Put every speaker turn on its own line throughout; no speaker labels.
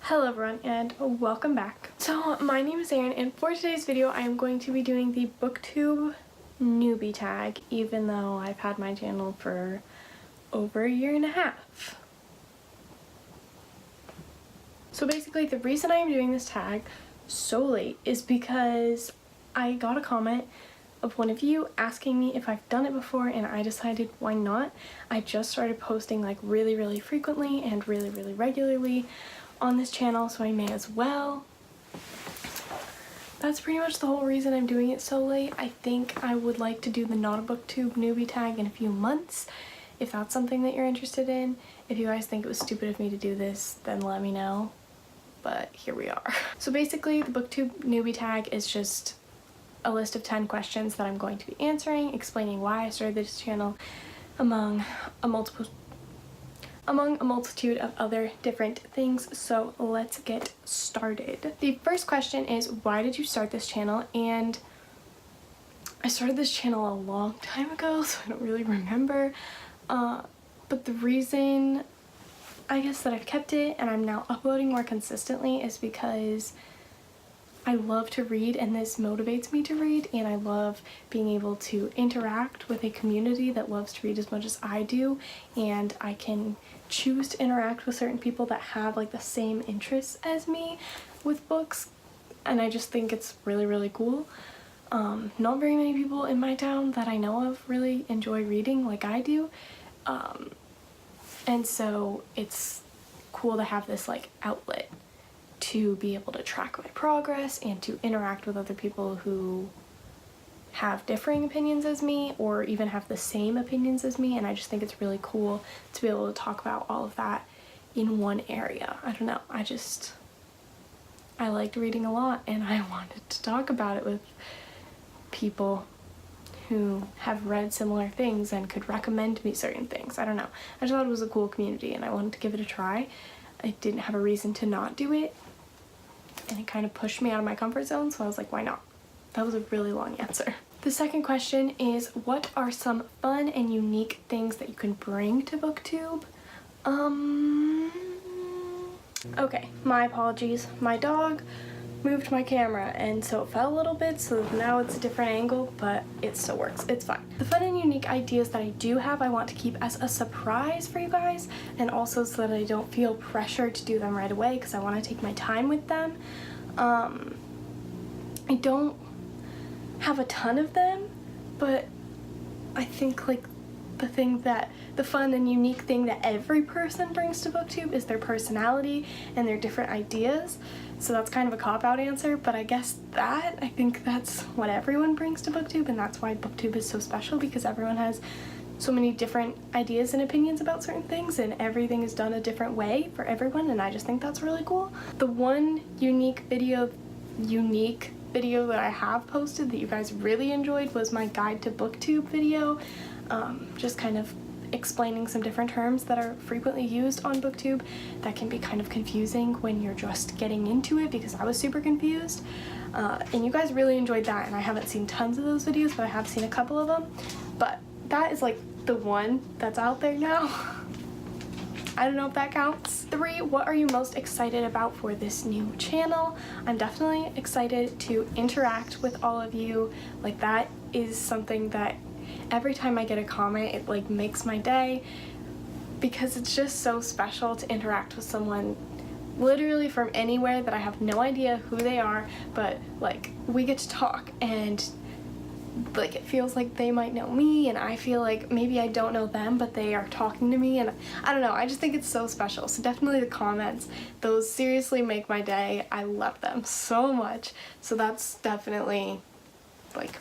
Hello everyone and welcome back. So my name is Erin and for today's video I am going to be doing the Booktube Newbie tag, even though I've had my channel for over a year and a half. So basically the reason I am doing this tag so late is because I got a comment of one of you asking me if I've done it before, and I decided why not. I just started posting like really frequently and really regularly on this channel, so I may as well. That's pretty much the whole reason I'm doing it so late. I think I would like to do the Not a Booktube Newbie tag in a few months, if that's something that you're interested in. If you guys think it was stupid of me to do this, then let me know. But here we are. So basically the Booktube Newbie tag is just a list of 10 questions that I'm going to be answering, explaining why I started this channel, among a multitude of other different things. So let's get started. The first question is, why did you start this channel? And I started this channel a long time ago, so I don't really remember. But the reason I guess that I've kept it and I'm now uploading more consistently is because I love to read, and this motivates me to read, and I love being able to interact with a community that loves to read as much as I do, and I can choose to interact with certain people that have like the same interests as me with books, and I just think it's really cool. Not very many people in my town that I know of really enjoy reading like I do, and so it's cool to have this like outlet to be able to track my progress and to interact with other people who have differing opinions as me or even have the same opinions as me, and I just think it's really cool to be able to talk about all of that in one area. I don't know, I liked reading a lot and I wanted to talk about it with people who have read similar things and could recommend me certain things. I don't know, I just thought it was a cool community and I wanted to give it a try. I didn't have a reason to not do it, and it kind of pushed me out of my comfort zone, so I was like, why not? That was a really long answer. The second question is, what are some fun and unique things that you can bring to Booktube? Okay, my apologies. My dog moved my camera and so it fell a little bit, so now it's a different angle, but it still works. It's fine. The fun and unique ideas that I do have, I want to keep as a surprise for you guys, and also so that I don't feel pressure to do them right away because I want to take my time with them. I don't have a ton of them, but I think like the fun and unique thing that every person brings to Booktube is their personality and their different ideas. So that's kind of a cop-out answer, but I think that's what everyone brings to Booktube, and that's why Booktube is so special, because everyone has so many different ideas and opinions about certain things, and everything is done a different way for everyone, and I just think that's really cool. The one unique video that I have posted that you guys really enjoyed was my guide to Booktube video, just kind of explaining some different terms that are frequently used on Booktube that can be kind of confusing when you're just getting into it, because I was super confused, and you guys really enjoyed that, and I haven't seen tons of those videos, but I have seen a couple of them. But that is like the one that's out there now. I don't know if that counts. 3, what are you most excited about for this new channel? I'm definitely excited to interact with all of you. Like, that is something that every time I get a comment, it like makes my day, because it's just so special to interact with someone literally from anywhere that I have no idea who they are, but like we get to talk, and like it feels like they might know me, and I feel like maybe I don't know them, but they are talking to me, and I don't know, I just think it's so special. So definitely the comments, those seriously make my day. I love them so much, so that's definitely like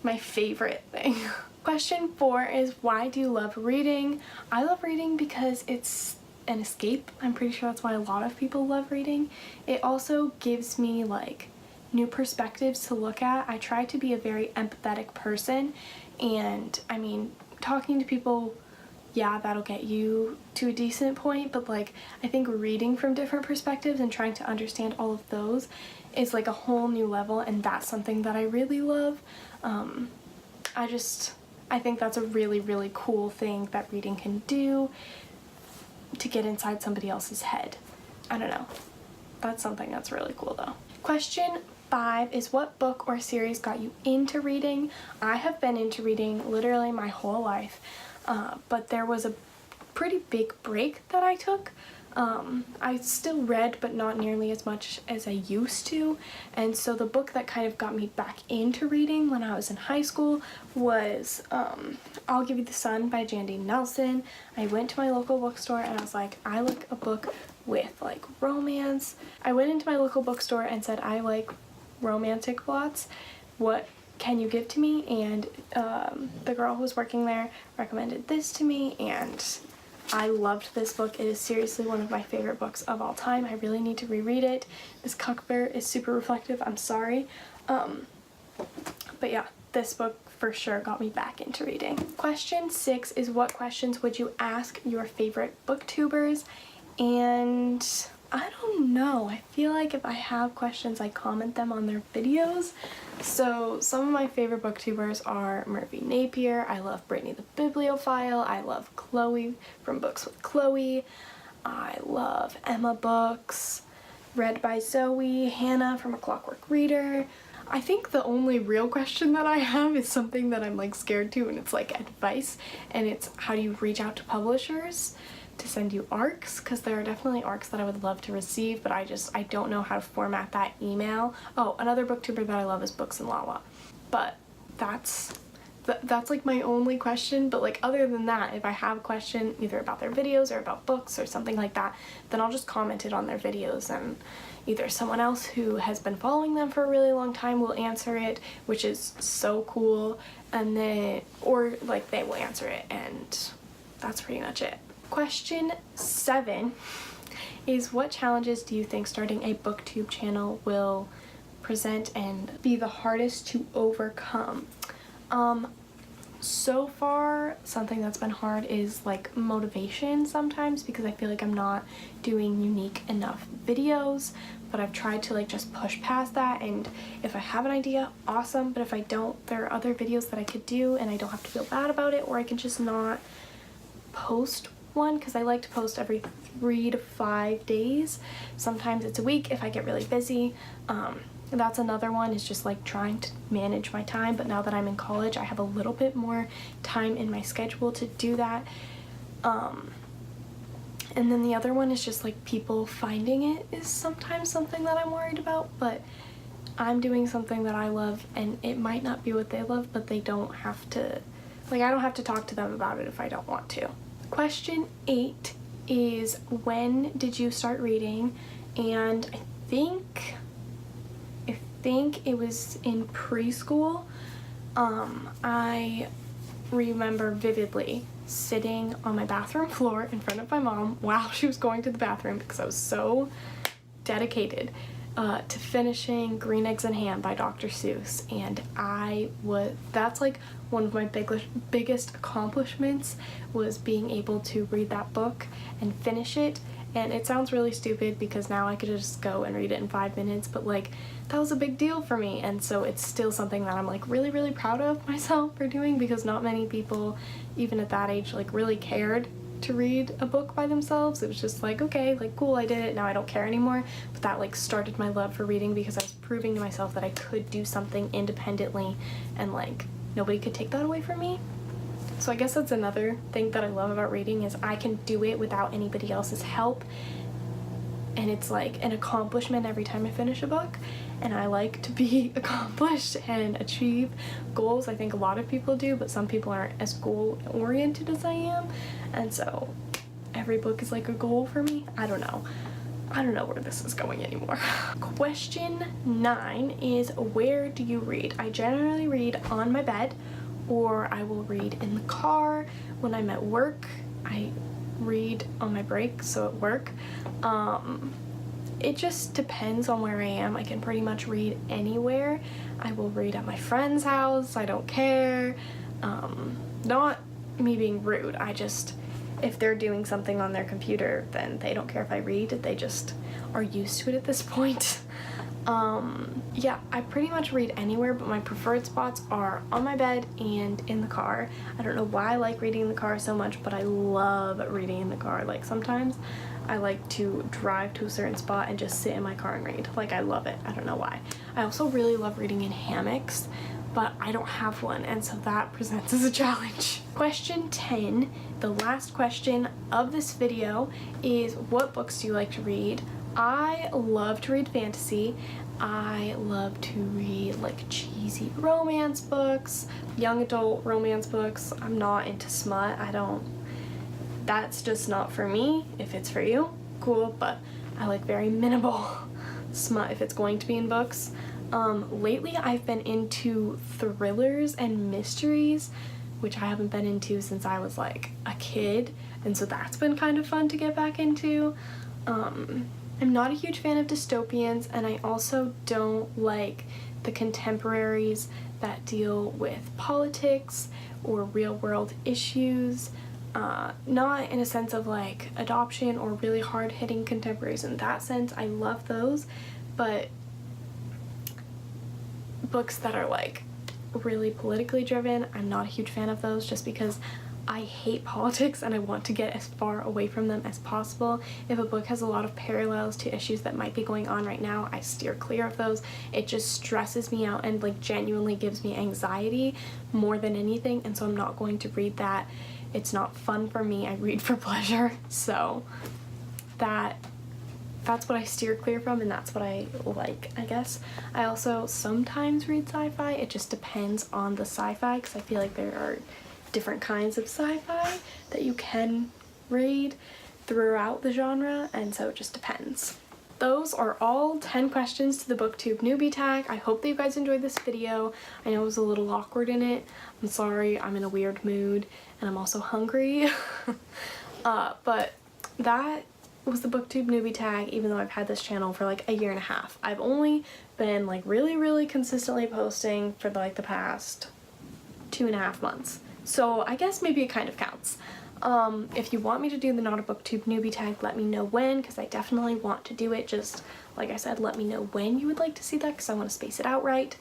my favorite thing. Question 4 is, why do you love reading? I love reading because it's an escape. I'm pretty sure that's why a lot of people love reading. It also gives me like new perspectives to look at. I try to be a very empathetic person, and I mean, talking to people, yeah, that'll get you to a decent point, but like I think reading from different perspectives and trying to understand all of those is like a whole new level, and that's something that I really love. I think that's a really cool thing that reading can do, to get inside somebody else's head. I don't know. that's something that's really cool though. Question 5 is, what book or series got you into reading? I have been into reading literally my whole life, but there was a pretty big break that I took. I still read, but not nearly as much as I used to, and so the book that kind of got me back into reading when I was in high school was I'll Give You the Sun by Jandy Nelson. I went to my local bookstore and I was like, I like a book with like romance. I went into my local bookstore and said, I like romantic plots. What can you give to me? And the girl who was working there recommended this to me, and I loved this book. It is seriously one of my favorite books of all time. I really need to reread it. This cover is super reflective. I'm sorry. But yeah, this book for sure got me back into reading. Question 6 is, what questions would you ask your favorite booktubers? And I don't know. I feel like if I have questions, I comment them on their videos. So some of my favorite booktubers are Murphy Napier. I love Brittany the Bibliophile. I love Chloe from Books with Chloe. I love Emma Books, Read by Zoe, Hannah from A Clockwork Reader. I think the only real question that I have is something that I'm like scared to, and it's like advice, and it's, how do you reach out to publishers to send you ARCs? Because there are definitely ARCs that I would love to receive, but I don't know how to format that email. Oh, another booktuber that I love is Books and Lala. But that's like my only question. But like, other than that, if I have a question either about their videos or about books or something like that, then I'll just comment it on their videos, and either someone else who has been following them for a really long time will answer it, which is so cool, and then, or like they will answer it, and that's pretty much it. Question 7 is, what challenges do you think starting a booktube channel will present and be the hardest to overcome? So far, something that's been hard is like motivation sometimes, because I feel like I'm not doing unique enough videos, but I've tried to like just push past that, and if I have an idea, awesome, but if I don't, there are other videos that I could do and I don't have to feel bad about it, or I can just not post one, because I like to post every 3 to 5 days. Sometimes it's a week if I get really busy. That's another one, is just like trying to manage my time, but now that I'm in college I have a little bit more time in my schedule to do that. And then the other one is just like people finding it is sometimes something that I'm worried about, but I'm doing something that I love, and it might not be what they love, but they don't have to, like, I don't have to talk to them about it if I don't want to. Question 8 is, when did you start reading? And I think it was in preschool. I remember vividly sitting on my bathroom floor in front of my mom while she was going to the bathroom, because I was so dedicated to finishing Green Eggs and Ham by Dr. Seuss, and that's like one of my biggest accomplishments, was being able to read that book and finish it. And it sounds really stupid because now I could just go and read it in 5 minutes, but like, that was a big deal for me, and so it's still something that I'm like really, really proud of myself for doing, because not many people, even at that age, like really cared to read a book by themselves. It was just like, okay, like cool, I did it, now I don't care anymore. But that like started my love for reading, because I was proving to myself that I could do something independently, and like nobody could take that away from me. So I guess that's another thing that I love about reading, is I can do it without anybody else's help, and it's like an accomplishment every time I finish a book, and I like to be accomplished and achieve goals. I think a lot of people do, but some people aren't as goal oriented as I am, and so every book is like a goal for me. I don't know where this is going anymore. Question 9 is, where do you read? I generally read on my bed, or I will read in the car. When I'm at work, I read on my break, so at work. It just depends on where I am. I can pretty much read anywhere. I will read at my friend's house, I don't care. Not me being rude, if they're doing something on their computer, then they don't care if I read, they just are used to it at this point. Yeah, I pretty much read anywhere, but my preferred spots are on my bed and in the car. I don't know why I like reading in the car so much, but I love reading in the car. Like sometimes I like to drive to a certain spot and just sit in my car and read. Like, I love it. I don't know why. I also really love reading in hammocks, but I don't have one, and so that presents as a challenge. Question 10, the last question of this video, is what books do you like to read? I love to read fantasy. I love to read like cheesy romance books, young adult romance books. I'm not into smut. That's just not for me. If it's for you, cool, but I like very minimal smut if it's going to be in books. Lately I've been into thrillers and mysteries, which I haven't been into since I was like a kid, and so that's been kind of fun to get back into. I'm not a huge fan of dystopians, and I also don't like the contemporaries that deal with politics or real world issues. Not in a sense of like adoption or really hard-hitting contemporaries in that sense. I love those, but books that are like really politically driven, I'm not a huge fan of those, just because I hate politics and I want to get as far away from them as possible. If a book has a lot of parallels to issues that might be going on right now, I steer clear of those. It just stresses me out and like genuinely gives me anxiety more than anything, and so I'm not going to read that. It's not fun for me. I read for pleasure, so that's what I steer clear from, and that's what I like, I guess. I also sometimes read sci-fi. It just depends on the sci-fi, because I feel like there are different kinds of sci-fi that you can read throughout the genre, and so it just depends. Those are all 10 questions to the Booktube Newbie tag. I hope that you guys enjoyed this video. I know it was a little awkward in it. I'm sorry, I'm in a weird mood, and I'm also hungry. But that was the Booktube Newbie tag, even though I've had this channel for like a year and a half. I've only been like really consistently posting for like the past 2.5 months. So I guess maybe it kind of counts. If you want me to do the Not a Booktube Newbie tag, let me know when, because I definitely want to do it. Just like I said, let me know when you would like to see that, because I want to space it out right.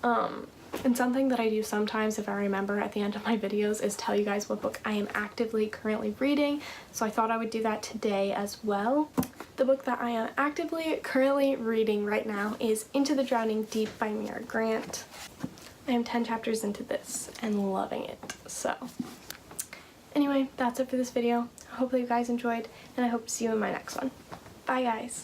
And something that I do sometimes, if I remember at the end of my videos, is tell you guys what book I am actively currently reading. So I thought I would do that today as well. The book that I am actively currently reading right now is Into the Drowning Deep by Mira Grant. I am 10 chapters into this and loving it. So anyway, that's it for this video. Hopefully you guys enjoyed, and I hope to see you in my next one. Bye guys!